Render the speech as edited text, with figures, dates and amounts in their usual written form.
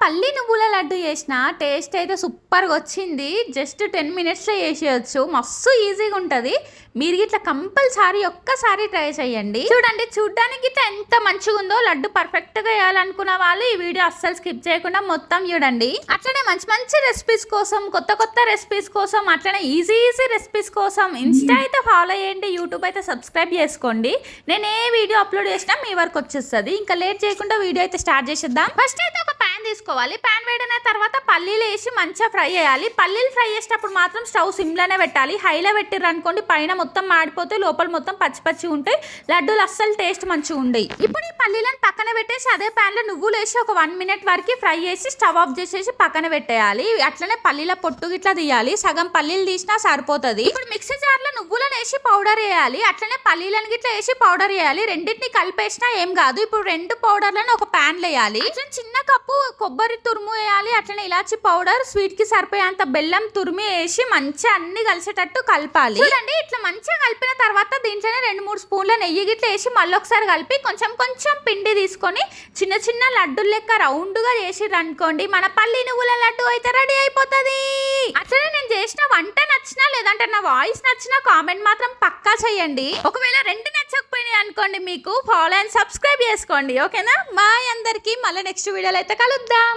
పల్లి నువ్వుల లడ్డు చేసిన టేస్ట్ అయితే సూపర్గా వచ్చింది. జస్ట్ 10 మినిట్స్లో చేసేయచ్చు. మస్తు ఈజీగా ఉంటుంది. మీరు ఇట్లా కంపల్సరీ ఒక్కసారి ట్రై చేయండి. చూడండి, చూడ్డానికి ఇట్లా ఎంత మంచిగా ఉందో. లడ్డు పర్ఫెక్ట్గా వేయాలనుకున్న వాళ్ళు ఈ వీడియో అస్సలు స్కిప్ చేయకుండా మొత్తం చూడండి. అట్లనే మంచి మంచి రెసిపీస్ కోసం, కొత్త కొత్త రెసిపీస్ కోసం, అట్లనే ఈజీ రెసిపీస్ కోసం ఇన్స్టా అయితే ఫాలో చేయండి, యూట్యూబ్ అయితే సబ్స్క్రైబ్ చేసుకోండి. నేను ఏ వీడియో అప్లోడ్ చేసినా మీ వరకు వచ్చేస్తుంది. ఇంకా లేట్ చేయకుండా వీడియో అయితే స్టార్ట్ చేసేద్దాం. ఫస్ట్ అయితే ఒక ప్యాన్ తీసుకోవాలి. ప్యాన్ వేడిన తర్వాత పల్లీలు వేసి మంచిగా ఫ్రై చేయాలి. పల్లీలు ఫ్రై చేసేటప్పుడు మాత్రం స్టవ్ సిమ్లోనే పెట్టాలి. హైలో పెట్టిర్రు అనుకోండి పైన మొత్తం మాడిపోతే లోపల మొత్తం పచ్చి పచ్చి ఉంటాయి. లడ్డూలు అస్సలు టేస్ట్ మంచిగా ఉండయి. ఇప్పుడు ఈ పల్లీలను పక్కన పెట్టేసి అదే ప్యాన్లో నువ్వులు వేసి ఒక 1 మినిట్ వరకు ఫ్రై చేసి స్టవ్ ఆఫ్ చేసేసి పక్కన పెట్టేయాలి. అట్లనే పల్లీల పొట్టు గిట్లా తీయాలి. సగం పల్లీలు తీసినా సరిపోతుంది. ఇప్పుడు మిక్సీ జార్లో నువ్వులను వేసి పౌడర్ వేయాలి. అట్లనే పల్లీలను గిట్లా వేసి పౌడర్ వేయాలి. రెండింటిని కలిపేసినా ఏం కాదు. ఇప్పుడు 2 పౌడర్లను ఒక ప్యాన్ వేయాలి. చిన్న కప్పు కొబ్బరి తురుము వేయాలి. అట్లనే ఇలాచి పౌడర్, స్వీట్ కి సరిపోయేంత బెల్లం తురిమి వేసి మంచిగా అన్ని కలిసేటట్టు కలపాలి. చూడండి, ఇట్లా మంచిగా కలిపిన తర్వాత దీంట్లోనే 2-3 స్పూన్ల నెయ్యి గిట్ల వేసి మళ్ళీ ఒకసారి కలిపి కొంచెం కొంచెం పిండి తీసుకొని చిన్న చిన్న లడ్డూలు లెక్క రౌండ్ గా చేసిర్రు అనుకోండి, మన పల్లి నువ్వుల లడ్డు అయితే రెడీ అయిపోతుంది. అట్లనే నేను చేసిన వంట నచ్చినా లేదంటే నా వాయిస్ నచ్చినా కామెంట్ మాత్రం పక్కా చేయండి. ఒకవేళ 2 నచ్చకపోయినాయి అనుకోండి, మీకు ఫాలో అండ్ సబ్స్క్రైబ్ చేసుకోండి. ఓకేనా? బాయ్ అందరికి. మళ్ళీ నెక్స్ట్ వీడియోలో అయితే కలుద్దాం.